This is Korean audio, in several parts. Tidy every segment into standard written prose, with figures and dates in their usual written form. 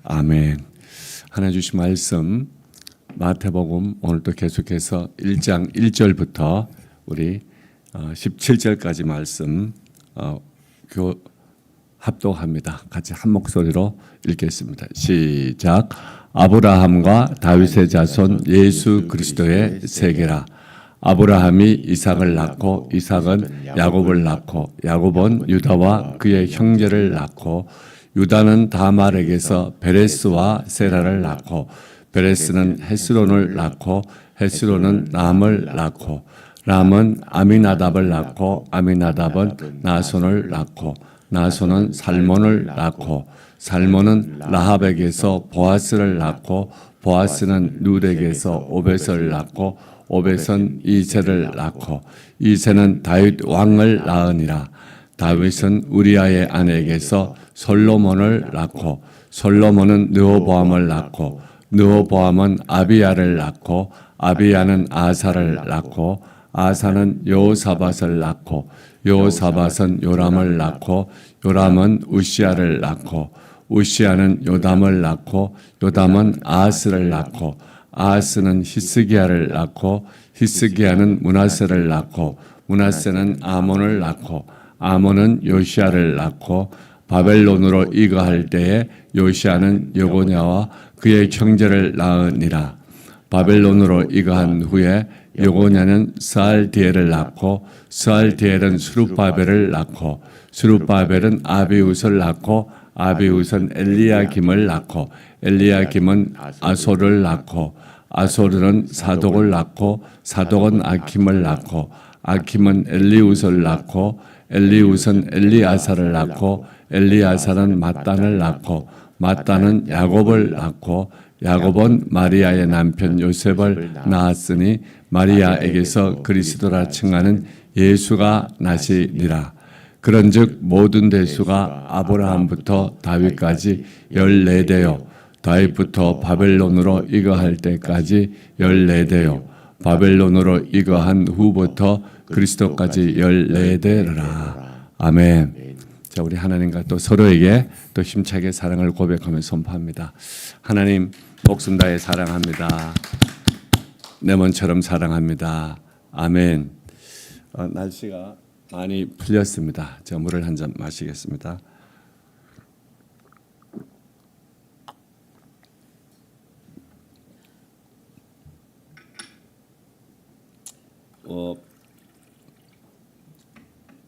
아멘. 하나님 주신 말씀 마태복음 오늘도 계속해서 1장 1절부터 우리 17절까지 말씀 합독합니다. 같이 한 목소리로 읽겠습니다. 시작. 아브라함과 다윗의 자손 예수 그리스도의 세계라. 아브라함이 이삭을 낳고 이삭은 야곱을 낳고 야곱은 유다와 그의 형제를 낳고 유다는 다말에게서 베레스와 세라를 낳고 베레스는 헤스론을 낳고 헤스론은 람을 낳고 람은 아미나답을 낳고 아미나답은 나손을 낳고 나손은 살몬을 낳고 살몬은 라합에게서 보아스를 낳고 보아스는 룻에게서 오벳을 낳고 오벳은 이새를 낳고 이새는 다윗 왕을 낳으니라. 다윗은 우리아의 아내에게서 솔로몬을 낳고 솔로몬은 르호보암을 낳고 르호보암은 아비야를 낳고 아비야는 아사를 낳고 아사는 여호사밧을 낳고 여호사밧은 요람을 낳고 요람은 우시야를 낳고 우시야는 요담을 낳고 요담은 아하스를 낳고 아하스는 히스기야를 낳고 히스기야는 므낫세를 낳고 므낫세는 아몬을 낳고 아몬은 요시야를 낳고 바벨론으로 이거할 때에 요시야는 여고냐와 그의 형제를 낳으니라. 바벨론으로 이거한 후에 여고냐는 스알디엘을 낳고 스알디엘은 스룹바벨을 낳고 스룹바벨은 아비웃을 낳고 아비웃은 엘리야김을 낳고 엘리야김은 아소를 낳고 아소르는 사독을 낳고 사독은 아킴을 낳고 아킴은 엘리웃을 낳고 엘리웃은 엘리아사를 낳고 엘리아사는 mat단을 낳고 mat단은 야곱을 낳고 야곱은 마리아의 남편 요셉을 낳았으니 마리아에게서 그리스도라 칭하는 예수가 나시니라. 그런즉 모든 대수가 아브라함부터 다윗까지 14대요 다윗부터 바벨론으로 이거할 때까지 14대요 바벨론으로 이거한 후부터 그리스도까지 14대라. 아멘. 자, 우리 하나님과 또 서로에게 또 힘차게 사랑을 고백하며 선포합니다. 하나님, 목숨 다해 사랑합니다. 내 몸처럼 사랑합니다. 아멘. 날씨가 많이 풀렸습니다. 제가 물을 한 잔 마시겠습니다.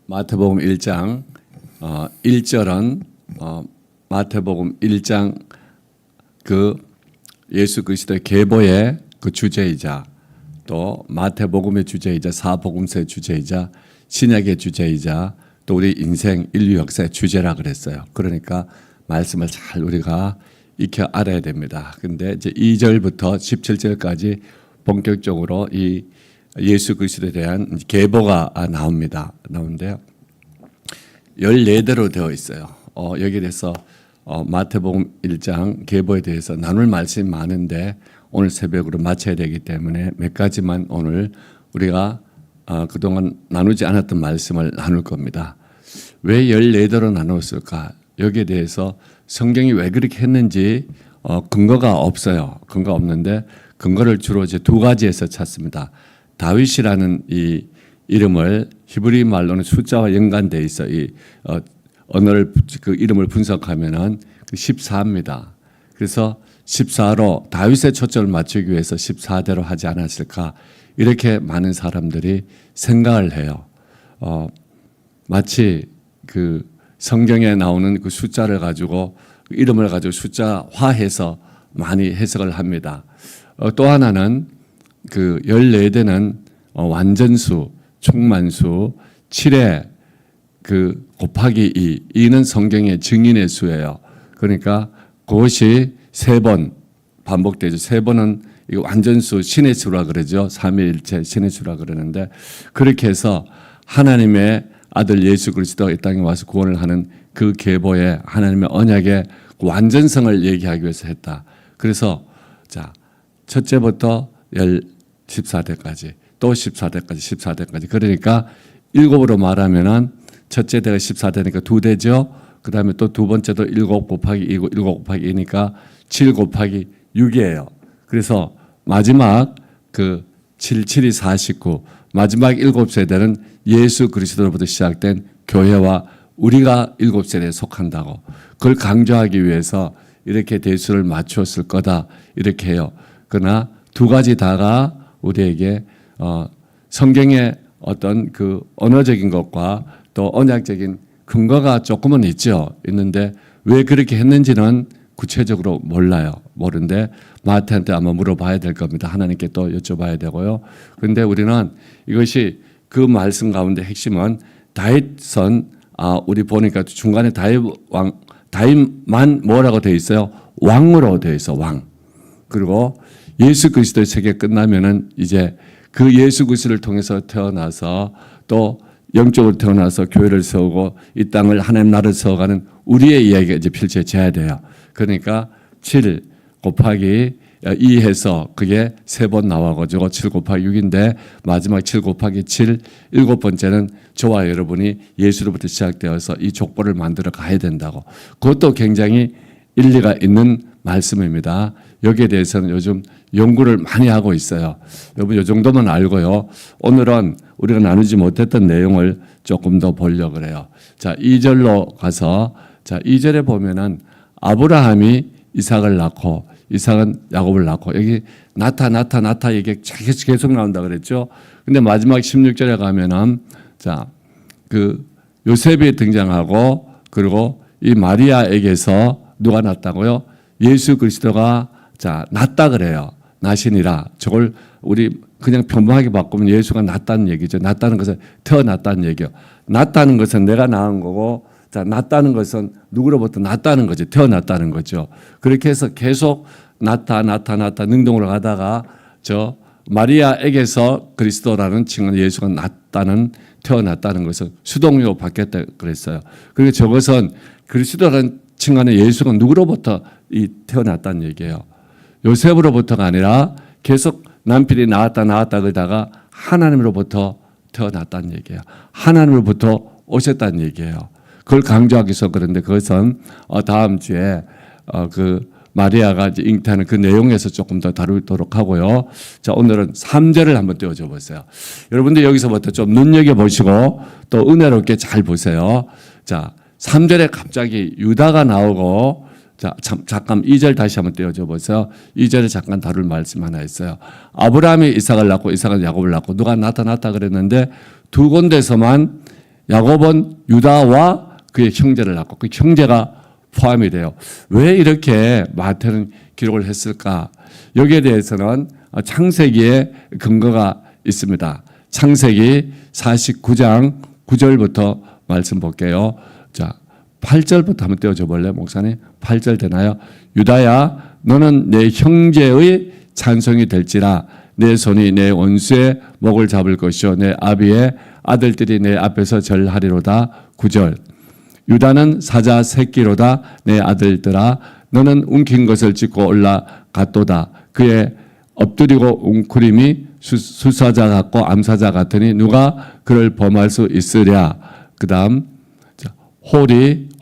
마태복음 1장 1절은 마태복음 1장 그 예수 그리스도의 계보의 그 주제이자 또 마태복음의 주제이자 사복음서의 주제이자 신약의 주제이자 또 우리 인생 인류 역사의 주제라 그랬어요. 그러니까 말씀을 잘 우리가 익혀 알아야 됩니다. 근데 이제 2절부터 17절까지 본격적으로 이 예수 그리스도에 대한 계보가 나오는데요. 14대로 되어 있어요. 여기에 대해서 마태복음 1장 계보에 대해서 나눌 말씀이 많은데 오늘 새벽으로 마쳐야 되기 때문에 몇 가지만 오늘 우리가 그동안 나누지 않았던 말씀을 나눌 겁니다. 왜 14대로 나누었을까? 여기에 대해서 성경이 왜 그렇게 했는지 근거가 없어요. 근거가 없는데 근거를 주로 이제 두 가지에서 찾습니다. 다윗이라는 이 이름을 히브리 말로는 숫자와 연관되어 있어. 이 언어를 그 이름을 분석하면은 14입니다. 그래서 14로 다윗의 초점을 맞추기 위해서 14대로 하지 않았을까? 이렇게 많은 사람들이 생각을 해요. 마치 그 성경에 나오는 그 숫자를 가지고 이름을 가지고 숫자화해서 많이 해석을 합니다. 또 하나는 그 14대는 완전수, 충만수, 7의 그 곱하기 2, 2는 성경의 증인의 수예요. 그러니까 그것이 3번 반복되죠. 3번은 이거 완전수, 신의 수라 그러죠. 삼위일체 신의 수라 그러는데 그렇게 해서 하나님의 아들 예수 그리스도가 이 땅에 와서 구원을 하는 그 계보에 하나님의 언약의 완전성을 얘기하기 위해서 했다. 그래서 자, 첫째부터 14대까지 또 14대까지 14대까지 그러니까 7으로 말하면은 첫째 대가 14대니까 2대죠. 그 다음에 또 두 번째도 7 곱하기 2고 7 곱하기 2니까 7 곱하기 6이에요. 그래서 마지막 그 7, 7이 49, 마지막 7세대는 예수 그리스도로부터 시작된 교회와 우리가 7세대에 속한다고, 그걸 강조하기 위해서 이렇게 대수를 맞추었을 거다 이렇게 해요. 그러나 두 가지 다가 우리에게 성경의 어떤 그 언어적인 것과 또 언약적인 근거가 조금은 있는데 왜 그렇게 했는지는 구체적으로 모르는데 마태한테 아마 물어봐야 될 겁니다. 하나님께 또 여쭤봐야 되고요. 그런데 우리는 이것이 그 말씀 가운데 핵심은 다윗은 우리 보니까 중간에 다윗만 뭐라고 되어 있어요? 왕으로 되어 있어, 왕. 그리고 예수 그리스도의 세계 끝나면은 이제 그 예수 그리스도를 통해서 태어나서 또 영적으로 태어나서 교회를 세우고 이 땅을 하나님 나라를 세워가는 우리의 이야기가 이제 펼쳐져야 돼요. 그러니까 7 곱하기 2 해서 그게 3번 나와가지고 7 곱하기 6인데 마지막 7 곱하기 7, 7번째는 저와 여러분이 예수로부터 시작되어서 이 족보를 만들어 가야 된다고. 그것도 굉장히 일리가 있는 말씀입니다. 여기에 대해서는 요즘 연구를 많이 하고 있어요. 여러분 이 정도만 알고요. 오늘은 우리가 나누지 못했던 내용을 조금 더 보려고 그래요. 자, 2절로 가서, 자, 2절에 보면은 아브라함이 이삭을 낳고 이삭은 야곱을 낳고, 여기 나타 이게 계속 나온다 그랬죠. 근데 마지막 16절에 가면은 자, 그 요셉이 등장하고, 그리고 이 마리아에게서 누가 낳았다고요? 예수 그리스도가 자, 낳았다 그래요. 나시니라. 저걸 우리 그냥 평범하게 바꾸면 예수가 낳았다는 얘기죠. 낳았다는 것은 태어났다는 얘기요. 낳았다는 것은 내가 낳은 거고, 자, 낳았다는 것은 누구로부터 낳았다는 거죠. 태어났다는 거죠. 그렇게 해서 계속 낳다 능동으로 가다가 저 마리아에게서 그리스도라는 칭은 예수가 낳았다는, 태어났다는 것은 수동으로 바뀌었다 그랬어요. 그리고 저것은 그리스도라는 칭 안에 예수가 누구로부터 태어났다는 얘기예요. 요셉으로부터가 아니라 계속 남편이 나왔다 그러다가 하나님으로부터 태어났다는 얘기예요. 하나님으로부터 오셨다는 얘기예요. 그걸 강조하기 위해서 그런데 그것은 다음 주에 그 마리아가 이제 잉태하는 그 내용에서 조금 더 다루도록 하고요. 자, 오늘은 3절을 한번 띄워줘 보세요. 여러분들 여기서부터 좀 눈여겨보시고 또 은혜롭게 잘 보세요. 자, 3절에 갑자기 유다가 나오고, 자, 잠깐 2절 다시 한번 띄워줘 보세요. 2절에 잠깐 다룰 말씀 하나 있어요. 아브라함이 이삭을 낳고 이삭은 야곱을 낳고 누가 나타났다 그랬는데 두 군데서만 야곱은 유다와 그의 형제를 낳고 그 형제가 포함이 돼요. 왜 이렇게 마태는 기록을 했을까? 여기에 대해서는 창세기에 근거가 있습니다. 창세기 49장 9절부터 말씀 볼게요. 자, 8절부터 한번 떼어줘 볼래요, 목사님? 8절 되나요? 유다야, 너는 내 형제의 찬송이 될지라. 내 손이 내 원수의 목을 잡을 것이요 내 아비의 아들들이 내 앞에서 절하리로다. 9절. 유다는 사자 새끼로다. 내 아들들아, 너는 움킨 것을 찢고 올라갔도다. 그의 엎드리고 웅크림이 수사자 같고 암사자 같으니 누가 그를 범할 수 있으랴. 그 다음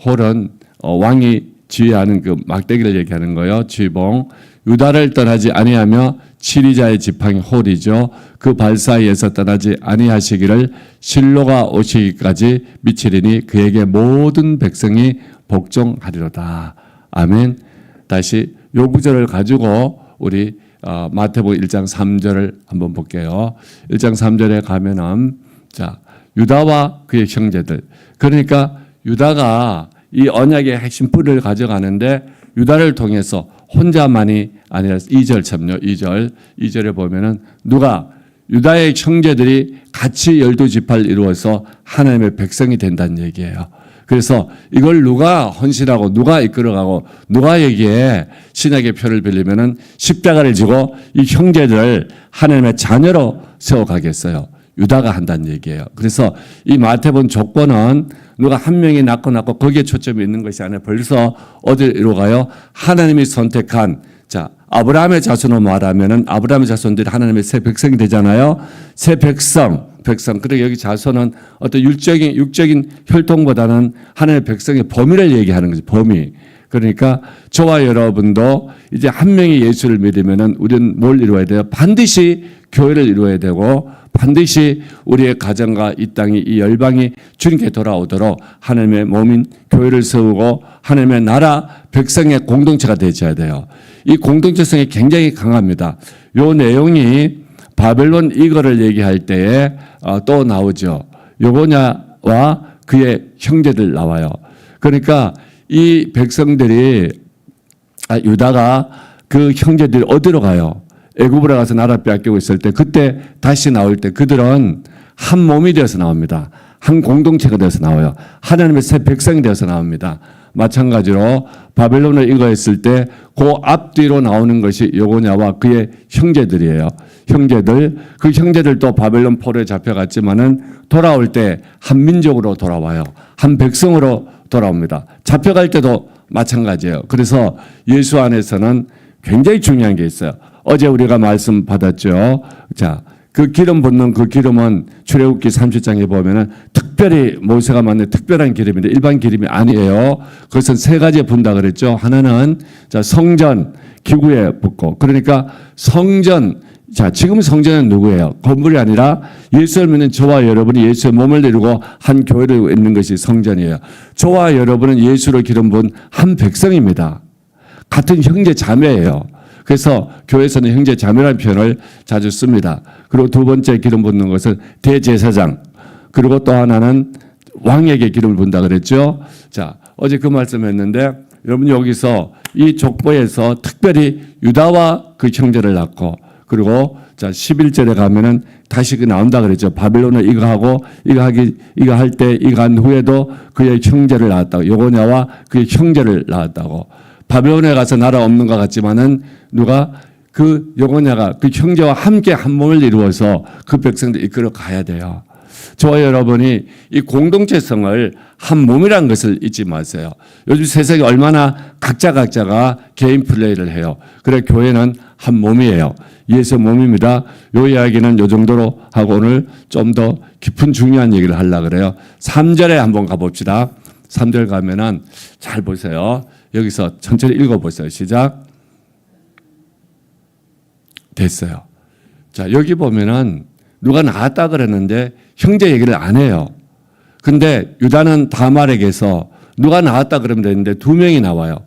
홀은 왕이 지휘하는 그 막대기를 얘기하는 거예요. 지봉. 유다를 떠나지 아니하며 치리자의 지팡이 홀이죠. 그 발 사이에서 떠나지 아니하시기를 실로가 오시기까지 미치리니 그에게 모든 백성이 복종하리로다. 아멘. 다시 요 구절을 가지고 우리 마태복음 1장 3절을 한번 볼게요. 1장 3절에 가면은 자, 유다와 그의 형제들. 그러니까 유다가 이 언약의 핵심 뿌리를 가져가는데 유다를 통해서 혼자만이 아니라 2절 참요. 2절에 보면은 누가 유다의 형제들이 같이 12지파를 이루어서 하나님의 백성이 된다는 얘기예요. 그래서 이걸 누가 헌신하고 누가 이끌어가고 누가 여기에 신약의 표를 빌리면은 십자가를 지고 이 형제들을 하나님의 자녀로 세워가겠어요. 유다가 한다는 얘기예요. 그래서 이 마태복음 조건은 누가 한 명이 낳고 거기에 초점이 있는 것이 아니라 벌써 어디로 가요? 하나님이 선택한, 자, 아브라함의 자손으로 말하면은 아브라함의 자손들이 하나님의 새 백성이 되잖아요. 새 백성, 백성. 그리고 여기 자손은 어떤 육적인 혈통보다는 하나님의 백성의 범위를 얘기하는 거죠. 범위. 그러니까 저와 여러분도 이제 한 명이 예수를 믿으면은 우리는 뭘 이루어야 돼요? 반드시 교회를 이루어야 되고 반드시 우리의 가정과 이 땅이 이 열방이 주님께 돌아오도록 하나님의 몸인 교회를 세우고 하나님의 나라 백성의 공동체가 되어야 돼요. 이 공동체성이 굉장히 강합니다. 요 내용이 바벨론 이거를 얘기할 때에 또 나오죠. 여고냐와 그의 형제들 나와요. 그러니까 이 백성들이 유다가 그 형제들이 어디로 가요? 애굽으로 가서 나라 빼앗기고 있을 때 그때 다시 나올 때 그들은 한 몸이 되어서 나옵니다. 한 공동체가 되어서 나와요. 하나님의 새 백성이 되어서 나옵니다. 마찬가지로 바벨론을 이거했을 때 그 앞뒤로 나오는 것이 여고냐와 그의 형제들이에요. 형제들, 그 형제들도 바벨론 포로에 잡혀갔지만은 돌아올 때 한 민족으로 돌아와요. 한 백성으로 돌아옵니다. 잡혀갈 때도 마찬가지예요. 그래서 예수 안에서는 굉장히 중요한 게 있어요. 어제 우리가 말씀 받았죠. 자, 그 기름 붓는 그 기름은 출애굽기 30장에 보면은 특별히 모세가 만든 특별한 기름인데 일반 기름이 아니에요. 그것은 세 가지에 분다 그랬죠. 하나는 자, 성전 기구에 붓고 그러니까 성전 자, 지금 성전은 누구예요? 건물이 아니라 예수를 믿는 저와 여러분이 예수의 몸을 이루고 한 교회를 있는 것이 성전이에요. 저와 여러분은 예수로 기름 부은 한 백성입니다. 같은 형제 자매예요. 그래서 교회에서는 형제 자매라는 표현을 자주 씁니다. 그리고 두 번째 기름 붓는 것은 대제사장. 그리고 또 하나는 왕에게 기름을 붓는다 그랬죠. 자, 어제 그 말씀했는데 여러분 여기서 이 족보에서 특별히 유다와 그 형제를 낳고 그리고 자 11절에 가면은 다시 그 나온다 그랬죠. 바벨론을 이거 하고 이거 할 때 이거 한 후에도 그의 형제를 낳았다고. 여고냐와 그의 형제를 낳았다고. 바벨론에 가서 나라 없는 것 같지만은 누가 그 여고냐가 그 형제와 함께 한 몸을 이루어서 그 백성들 이끌어 가야 돼요. 저와 여러분이 이 공동체성을 한 몸이라는 것을 잊지 마세요. 요즘 세상이 얼마나 각자가 개인 플레이를 해요. 그래 교회는 한 몸이에요. 예수 몸입니다. 요 이야기는 요 정도로 하고 오늘 좀 더 깊은 중요한 얘기를 하려고 그래요. 3절에 한번 가봅시다. 3절 가면은 잘 보세요. 여기서 천천히 읽어보세요. 시작. 됐어요. 자, 여기 보면은 누가 나왔다 그랬는데 형제 얘기를 안 해요. 근데 유다는 다말에게서 누가 나왔다 그러면 되는데 두 명이 나와요.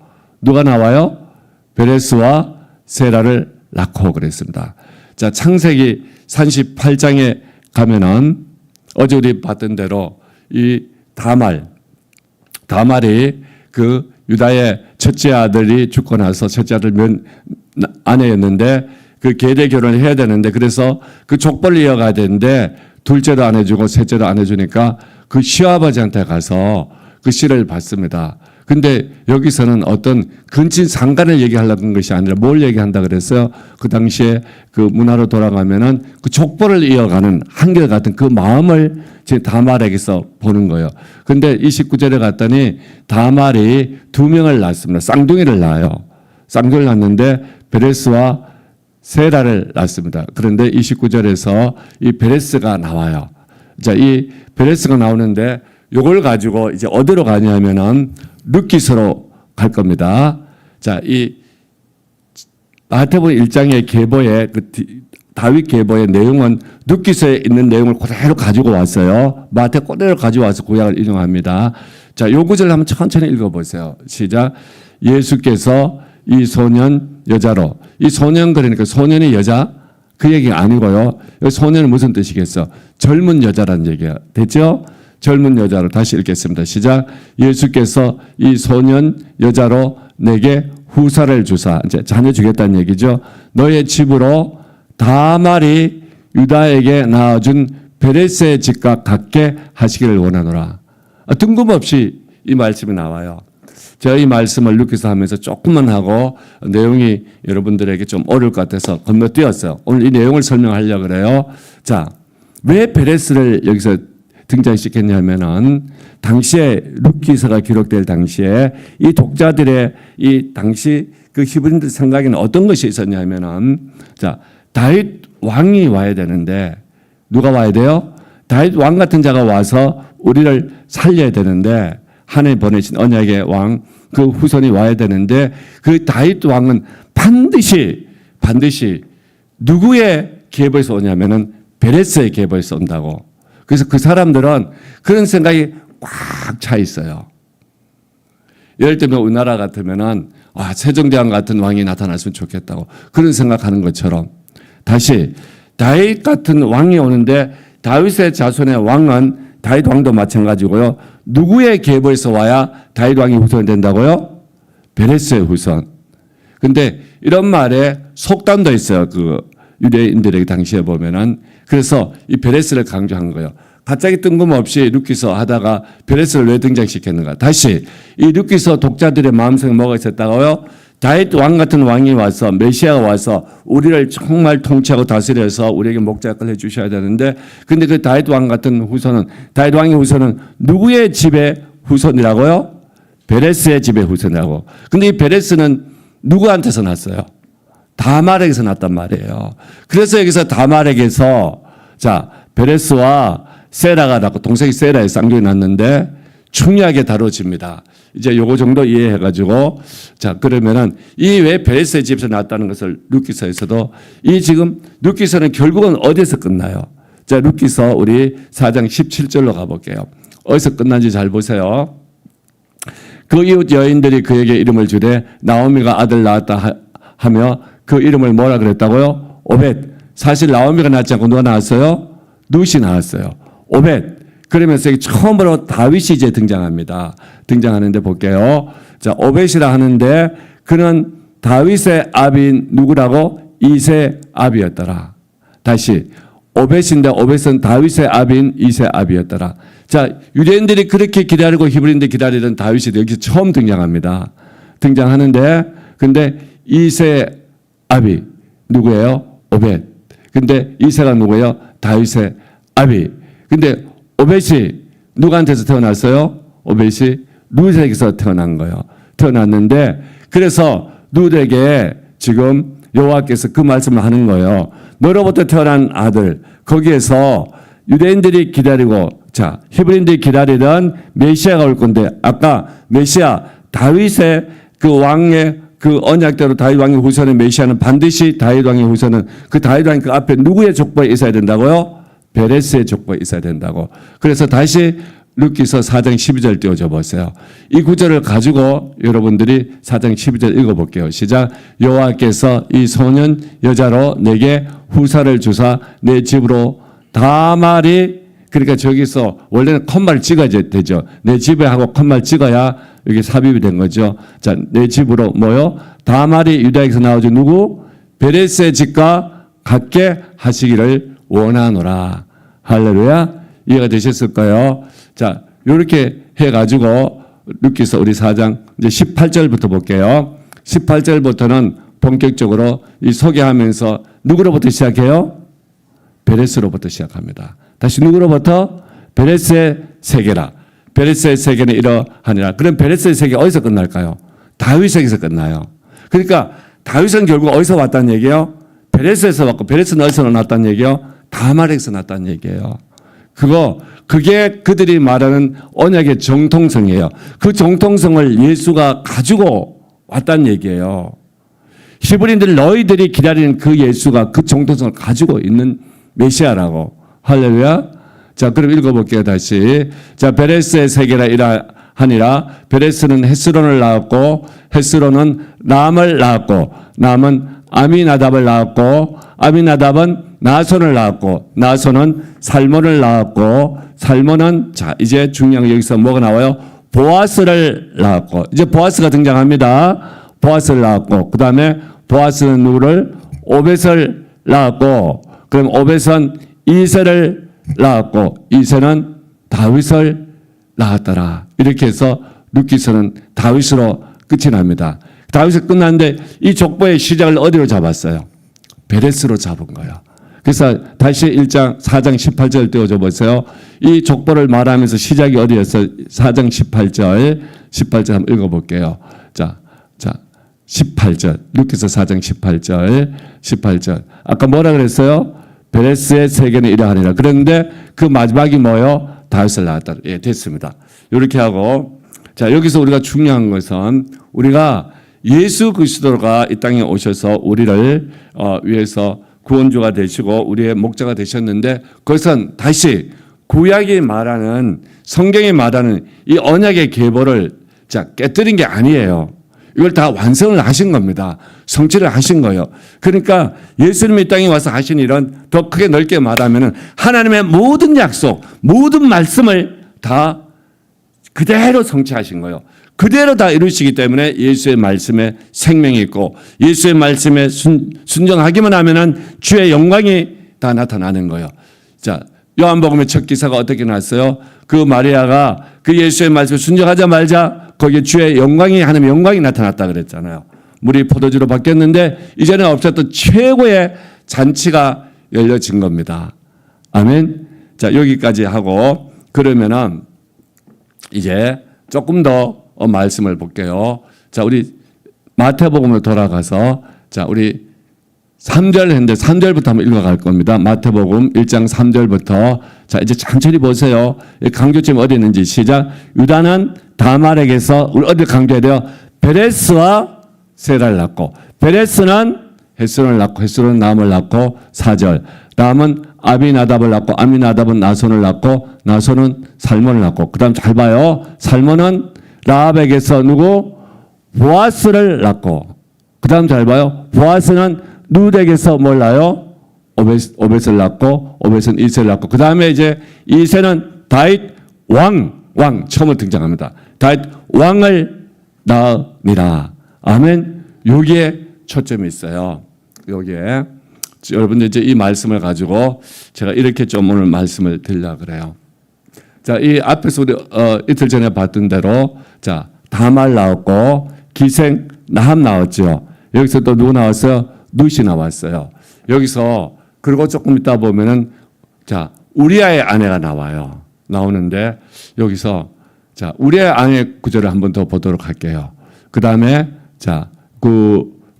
누가 나와요? 베레스와 세라를 낳고 그랬습니다. 자, 창세기 38장에 가면은 어제 우리 봤던 대로 이 다말이 그 유다의 첫째 아들이 죽고 나서 첫째 아들 아내였는데 그 계대 결혼을 해야 되는데 그래서 그 족보를 이어가야 되는데 둘째도 안 해주고 셋째도 안 해주니까 그 시아버지한테 가서 그 씨를 받습니다. 근데 여기서는 어떤 근친 상간을 얘기하려는 것이 아니라 뭘 얘기한다 그랬어요? 그 당시에 그 문화로 돌아가면은 그 족보를 이어가는 한결같은 그 마음을 제 다말에게서 보는 거예요. 근데 29절에 갔더니 다말이 두 명을 낳습니다. 쌍둥이를 낳아요. 쌍둥이를 낳는데 베레스와 세라를 낳습니다. 그런데 29절에서 이 베레스가 나와요. 자, 이 베레스가 나오는데 요걸 가지고 이제 어디로 가냐면은 룻기서로 갈 겁니다. 자, 이 마태복음 1장의 계보의 그 다윗 계보의 내용은 룻기서에 있는 내용을 그대로 가지고 왔어요. 마태 그대로 가지고 와서 구약을 인용합니다. 자, 요 구절 한번 천천히 읽어보세요. 시작. 예수께서 이 소년 여자로 이 소년 그러니까 소년이 여자 그 얘기가 아니고요. 소년은 무슨 뜻이겠어? 젊은 여자라는 얘기가 됐죠? 젊은 여자로 다시 읽겠습니다. 시작. 예수께서 이 소년 여자로 내게 후사를 주사 이제 자녀 주겠다는 얘기죠. 너의 집으로 다말이 유다에게 낳아준 베레스의 집과 같게 하시기를 원하노라. 뜬금없이 이 말씀이 나와요. 제가 이 말씀을 룻기서 하면서 조금만 하고 내용이 여러분들에게 좀 어려울 것 같아서 건너뛰었어요. 오늘 이 내용을 설명하려고 그래요. 자, 왜 베레스를 여기서 등장시켰냐면은 당시에 룻기서가 기록될 당시에 이 독자들의 이 당시 그 히브리인들 생각에는 어떤 것이 있었냐면은 자, 다윗 왕이 와야 되는데 누가 와야 돼요? 다윗 왕 같은 자가 와서 우리를 살려야 되는데, 하나님 보내신 언약의 왕 그 후손이 와야 되는데, 그 다윗 왕은 반드시 누구의 계보에서 오냐면은 베레스의 계보에서 온다고. 그래서 그 사람들은 그런 생각이 꽉 차 있어요. 예를 들면 우리나라 같으면은 세종대왕 같은 왕이 나타났으면 좋겠다고 그런 생각하는 것처럼, 다시 다윗 같은 왕이 오는데, 다윗의 자손의 왕은 다윗 왕도 마찬가지고요. 누구의 계보에서 와야 다윗 왕이 후손이 된다고요? 베레스의 후손. 근데 이런 말에 속담도 있어요. 그 유대인들에게 당시에 보면은. 그래서 이 베레스를 강조한 거예요. 갑자기 뜬금없이 루키서 하다가 베레스를 왜 등장시켰는가. 다시 이 루키서 독자들의 마음속에 뭐가 있었다고요? 다윗 왕 같은 왕이 와서, 메시아가 와서 우리를 정말 통치하고 다스려서 우리에게 목자를 해주셔야 되는데, 근데 그 다윗 왕 같은 후손은, 다윗 왕의 후손은 누구의 집의 후손이라고요? 베레스의 집의 후손이라고. 근데 이 베레스는 누구한테서 났어요? 다말에게서 났단 말이에요. 그래서 여기서 다말에게서, 자, 베레스와 세라가 낳고, 동생이 세라의 쌍둥이 낳는데 중요하게 다뤄집니다. 이제 요거 정도 이해해가지고, 자, 그러면은 이 왜 베레스의 집에서 낳았다는 것을 룻기서에서도, 이 지금 룻기서는 결국은 어디에서 끝나요? 자, 룻기서 우리 4장 17절로 가볼게요. 어디서 끝난지 잘 보세요. 그 이웃 여인들이 그에게 이름을 주되 나오미가 아들 낳았다 하며 그 이름을 뭐라 그랬다고요? 오벳. 사실 나오미가 낳지 않고 누가 낳았어요? 룻이 낳았어요. 오벳. 그러면서 처음으로 다윗이 이제 등장합니다. 등장하는데 볼게요. 자, 오벳이라 하는데 그는 다윗의 아비인 누구라고? 이세 아비였더라. 다시 오벳인데 오벳은 다윗의 아비인 이세 아비였더라. 자, 유대인들이 그렇게 기다리고 히브리인들이 기다리던 다윗이 여기서 처음 등장합니다. 등장하는데, 근데 이세 아비 누구예요? 오벳. 근데 이세가 누구예요? 다윗의 아비. 근데 오벳이 누구한테서 태어났어요? 오벳이 룻에게서 태어난 거예요. 태어났는데, 그래서 룻에게 지금 여호와께서 그 말씀을 하는 거예요. 너로부터 태어난 아들, 거기에서 유대인들이 기다리고, 자, 히브리인들이 기다리던 메시아가 올 건데, 아까 메시아 다윗의 그 왕의 그 언약대로 다윗 왕의 후손의 메시아는 반드시 다윗 왕의 후손은 그 다윗 왕 그 앞에 누구의 족보에 있어야 된다고요? 베레스의 족보에 있어야 된다고. 그래서 다시 룻기서 4장 12절 띄워줘 보세요. 이 구절을 가지고 여러분들이 4장 12절 읽어볼게요. 시작. 여호와께서 이 소년 여자로 내게 후사를 주사 내 집으로 다말이, 그러니까 저기서 원래는 컴마를 찍어야 되죠. 내 집에 하고 컴마를 찍어야 여기 삽입이 된 거죠. 자, 내 집으로 뭐요? 다말이 유다에게서 나오죠. 누구? 베레스의 집과 같게 하시기를 원하노라. 할렐루야. 이해가 되셨을까요? 자, 이렇게 해가지고 룻기서 우리 4장 이제 18절부터 볼게요. 18절부터는 본격적으로 이 소개하면서 누구로부터 시작해요? 베레스로부터 시작합니다. 다시 누구로부터? 베레스의 세계라. 베레스의 세계는 이러하니라. 그럼 베레스의 세계 어디서 끝날까요? 다윗에게서 끝나요. 그러니까 다윗은 결국 어디서 왔다는 얘기예요? 베레스에서 왔고, 베레스는 어디서 났다는 얘기예요? 다말에게서 났다는 얘기예요. 그게 그들이 말하는 언약의 정통성이에요. 그 정통성을 예수가 가지고 왔다는 얘기예요. 히브리인들 너희들이 기다리는 그 예수가 그 정통성을 가지고 있는 메시아라고. 할렐루야. 자, 그럼 읽어볼게요. 다시. 자, 베레스의 세계라 이러하니라. 베레스는 헤스론을 낳았고, 헤스론은 람을 낳았고, 람은 아미나답을 낳았고, 아미나답은 나손을 낳았고, 나손은 살몬을 낳았고, 살몬은, 자, 이제 중요한 여기서 뭐가 나와요? 보아스를 낳았고, 이제 보아스가 등장합니다. 보아스를 낳았고, 그 다음에 보아스는 누구를? 오벳을 낳았고, 그럼 오벳은 이세를 낳았고, 이세는 다윗을 낳았더라. 이렇게 해서 룻기서는 다윗으로 끝이 납니다. 다윗이 끝났는데 이 족보의 시작을 어디로 잡았어요? 베레스로 잡은 거예요. 그래서 다시 4장 18절 띄워줘 보세요. 이 족보를 말하면서 시작이 어디였어요? 4장 18절 한번 읽어볼게요. 자, 18절. 룻기서 4장 18절. 아까 뭐라 그랬어요? 베레스의 세계는 이러하니라. 그런데 그 마지막이 뭐요? 다윗을 낳았다. 예, 됐습니다. 이렇게 하고, 자, 여기서 우리가 중요한 것은 우리가 예수 그리스도가 이 땅에 오셔서 우리를 위해서 구원주가 되시고 우리의 목자가 되셨는데, 그것은 다시 구약이 말하는, 성경이 말하는 이 언약의 계보를 깨뜨린 게 아니에요. 이걸 다 완성을 하신 겁니다. 성취를 하신 거예요. 그러니까 예수님이 이 땅에 와서 하신 일은 더 크게 넓게 말하면 하나님의 모든 약속, 모든 말씀을 다 그대로 성취하신 거예요. 그대로 다 이루시기 때문에 예수의 말씀에 생명이 있고, 예수의 말씀에 순종하기만 하면은 주의 영광이 다 나타나는 거예요. 자, 요한복음의 첫 기사가 어떻게 났어요? 그 마리아가 그 예수의 말씀에 순종하자마자 거기에 주의 영광이, 하나님의 영광이 나타났다 그랬잖아요. 물이 포도주로 바뀌었는데 이전에 없었던 최고의 잔치가 열려진 겁니다. 아멘. 자, 여기까지 하고, 그러면은 이제 조금 더 말씀을 볼게요. 자, 우리 마태복음으로 돌아가서, 자, 우리 3절 했는데 3절부터 한번 읽어갈 겁니다. 마태복음 1장 3절부터. 자, 이제 천천히 보세요. 강조점이 어디 있는지. 시작. 유다는 다말에게서, 우리 어디 강조해야 돼요? 베레스와 세라를 낳고, 베레스는 헤스론을 낳고, 헤스론은 나함을 낳고, 4절. 나함은 아비나답을 낳고, 아미나답은 나손을 낳고, 나손은 살몬을 낳고, 그 다음 잘 봐요. 살몬은 라합에게서 누구? 보아스를 낳고, 그 다음 잘 봐요. 보아스는 룻에게서 뭘 낳아요? 오벳을 낳고, 오벳은 이세를 낳고, 그 다음에 이제 이세는 다윗 왕 처음으로 등장합니다. 다윗 왕을 낳으니라. 아멘. 여기에 초점이 있어요. 여기에. 여러분들 이제 이 말씀을 가지고 제가 이렇게 좀 오늘 말씀을 드리려고 그래요. 자, 이 앞에서 우리 이틀 전에 봤던 대로, 자, 다말 나왔고, 기생 나함 나왔죠. 여기서 또 누구 나왔어요? 룻이 나왔어요. 여기서, 그리고 조금 있다 보면은, 자, 우리아의 아내가 나오는데, 여기서, 자, 우리아의 아내 구절을 한 번 더 보도록 할게요. 그 다음에, 자,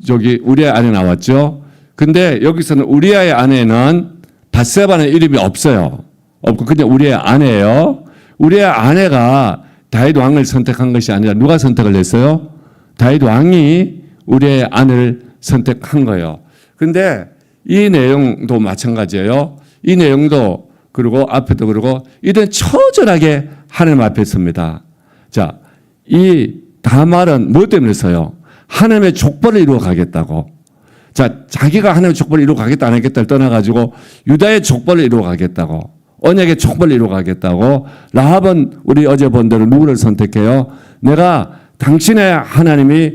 여기 우리아의 아내 나왔죠? 근데 여기서는 우리아의 아내는 밧세바는 이름이 없어요. 없고 그냥 우리의 아내예요. 우리의 아내가 다윗 왕을 선택한 것이 아니라 누가 선택을 했어요? 다윗 왕이 우리의 아내를 선택한 거예요. 근데 이 내용도 마찬가지예요. 이 내용도, 그리고 앞에도 그러고, 이들은 처절하게 하나님 앞에 섭니다. 자, 이 다말은 뭐 때문에 서요? 하나님의 족보를 이루어 가겠다고. 자, 자기가 하나님의 족보를 이루어 가겠다 안 하겠다를 떠나가지고 유다의 족보를 이루어 가겠다고, 언약의 족보를 이루어 가겠다고. 라합은 우리 어제 본 대로 누구를 선택해요? 내가 당신의 하나님이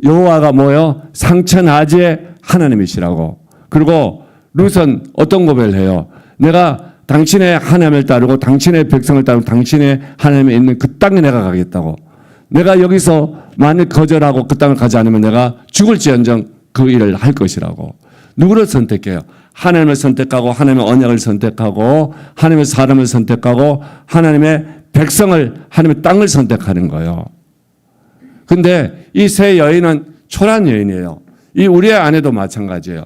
여호와가 뭐요? 상천하지의 하나님이시라고. 그리고 룻은 어떤 고백을 해요? 내가 당신의 하나님을 따르고 당신의 백성을 따르고 당신의 하나님에 있는 그 땅에 내가 가겠다고. 내가 여기서 만일 거절하고 그 땅을 가지 않으면 내가 죽을지언정 그 일을 할 것이라고. 누구를 선택해요? 하나님을 선택하고, 하나님의 언약을 선택하고, 하나님의 사람을 선택하고, 하나님의 백성을, 하나님의 땅을 선택하는 거예요. 근데 이 세 여인은 초라한 여인이에요. 이 우리의 아내도 마찬가지예요.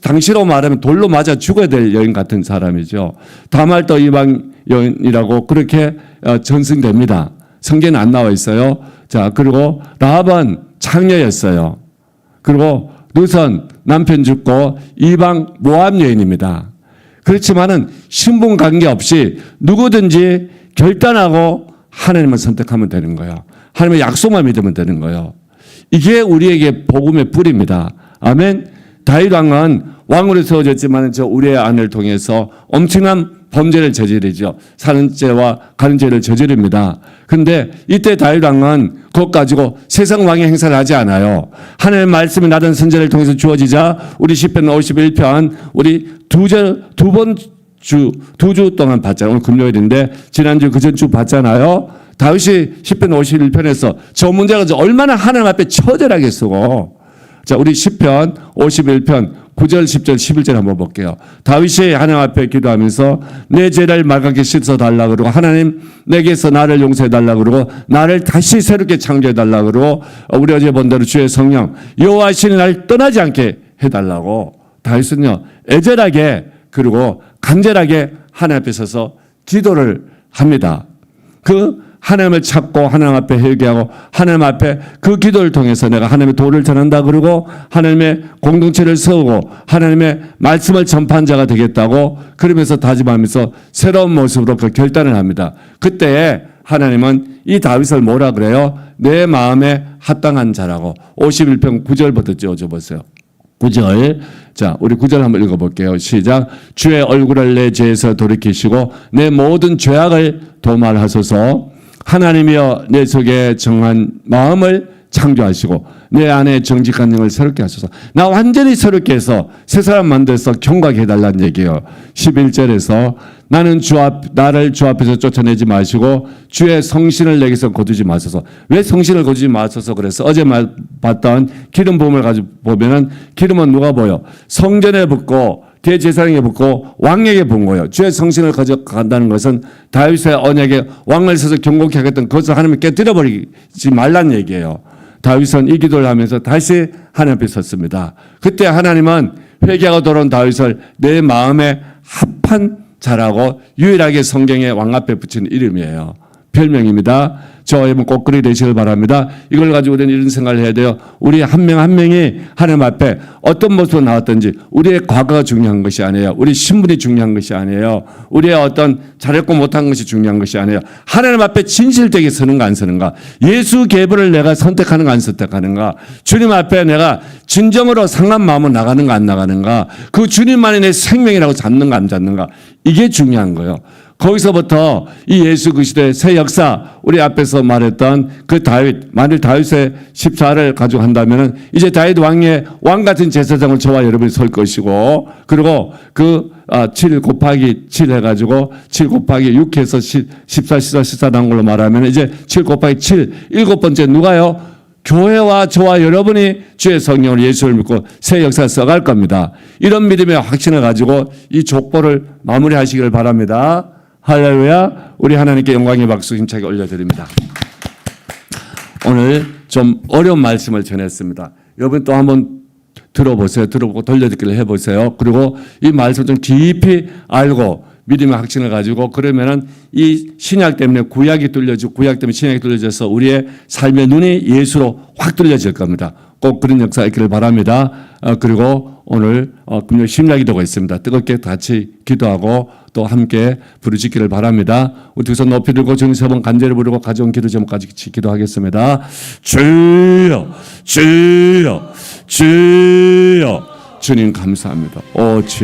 당시로 말하면 돌로 맞아 죽어야 될 여인 같은 사람이죠. 다말도 이방 여인이라고 그렇게 전승됩니다. 성경에 안 나와 있어요. 자, 그리고 라합은 창녀였어요. 그리고 룻은 남편 죽고 이방 모압 여인입니다. 그렇지만은 신분 관계없이 누구든지 결단하고 하나님을 선택하면 되는 거예요. 하나님의 약속만 믿으면 되는 거예요. 이게 우리에게 복음의 뿌리입니다. 아멘. 다윗 왕은 왕으로 세워졌지만 저 우리의 아내를 통해서 엄청난 범죄를 저지르죠. 사는 죄와 가는 죄를 저지릅니다. 그런데 이때 다윗 왕은 그것 가지고 세상 왕의 행사를 하지 않아요. 하나님의 말씀이 나던 선제를 통해서 주어지자 우리 시편 51편 우리 두 주 동안 봤잖아요. 오늘 금요일인데 지난주 그전주 봤잖아요. 다윗이 시편 51편에서 저 문제가 얼마나 하나님 앞에 처절하게 쓰고. 자, 우리 시편 51편 9절, 10절, 11절 한번 볼게요. 다윗이 하나님 앞에 기도하면서 내 죄를 말갛게 씻어달라 그러고, 하나님 내게서 나를 용서해달라 그러고, 나를 다시 새롭게 창조해달라 그러고, 우리 어제 본 대로 주의 성령 여호와시니 나를 떠나지 않게 해달라고. 다윗은요 애절하게 그리고 간절하게 하나님 앞에 서서 기도를 합니다. 그 하나님을 찾고 하나님 앞에 회개하고 하나님 앞에 그 기도를 통해서 내가 하나님의 도를 전한다 그러고 하나님의 공동체를 세우고 하나님의 말씀을 전파한 자가 되겠다고 그러면서 다짐하면서 새로운 모습으로 그 결단을 합니다. 그때에 하나님은 이 다윗을 뭐라 그래요? 내 마음에 합당한 자라고 51편 9절부터 띄워줘 보세요. 9절. 자, 우리 9절 한번 읽어볼게요. 시작. 주의 얼굴을 내 죄에서 돌이키시고 내 모든 죄악을 도말하소서. 하나님이여 내 속에 정한 마음을 창조하시고 내 안에 정직한 영을 새롭게 하소서. 나 완전히 새롭게 해서 새 사람 만들어서 경각해 달라는 얘기예요. 11절에서 나는 나를 주 앞에서 쫓아내지 마시고 주의 성신을 내게서 거두지 마소서. 왜 성신을 거두지 마소서 그래서 어제 봤던 기름 부음을 가지고 보면은 기름은 누가 보여? 성전에 붓고 대제사장에게 붓고 왕에게 본 거예요. 주의 성신을 가져간다는 것은 다윗의 언약에 왕을 서서 경고케 하겠던 그것을 하나님이 깨뜨려버리지 말란 얘기예요. 다윗은 이 기도를 하면서 다시 하나님 앞에 섰습니다. 그때 하나님은 회개하고 돌아온 다윗을 내 마음에 합한 자라고 유일하게 성경에 왕 앞에 붙인 이름이에요. 별명입니다. 저와 여러분 꼭 그리 되시길 바랍니다. 이걸 가지고 우리는 이런 생각을 해야 돼요. 우리 한 명 한 명이 하나님 앞에 어떤 모습으로 나왔든지 우리의 과거가 중요한 것이 아니에요. 우리 신분이 중요한 것이 아니에요. 우리의 어떤 잘했고 못한 것이 중요한 것이 아니에요. 하나님 앞에 진실되게 서는가 안 서는가. 예수 계보를 내가 선택하는가 안 선택하는가. 주님 앞에 내가 진정으로 상한 마음으로 나가는가 안 나가는가. 그 주님만이 내 생명이라고 잡는가 안 잡는가. 이게 중요한 거예요. 거기서부터 이 예수 그리스도의 새 역사, 우리 앞에서 말했던 그 다윗, 만일 다윗의 14를 가지고 한다면은 이제 다윗 왕의 왕 같은 제사장을 저와 여러분이 설 것이고, 그리고 그 7 곱하기 7 해가지고 7 곱하기 6 해서 14, 14 나온 걸로 말하면 이제 7 곱하기 7, 일곱 번째 누가요? 교회와 저와 여러분이 주의 성령으로 예수를 믿고 새 역사를 써갈 겁니다. 이런 믿음의 확신을 가지고 이 족보를 마무리하시기를 바랍니다. 할렐루야. 우리 하나님께 영광의 박수 힘차게 올려드립니다. 오늘 좀 어려운 말씀을 전했습니다. 여러분 또 한번 들어보세요. 들어보고 돌려듣기를 해보세요. 그리고 이 말씀을 좀 깊이 알고 믿음의 확신을 가지고 그러면은 이 신약 때문에 구약이 뚫려지고 구약 때문에 신약이 뚫려져서 우리의 삶의 눈이 예수로 확 뚫려질 겁니다. 꼭 그런 역사가 있기를 바랍니다. 그리고 오늘 금요 심야기도가 있습니다. 뜨겁게 같이 기도하고 또 함께 부르짖기를 바랍니다. 우리 두 손 높이 들고 주님 세 번 간절히 부르고 가져온 기도 제목까지 기도하겠습니다. 주여 주여 주여 주님 감사합니다. 오 주여.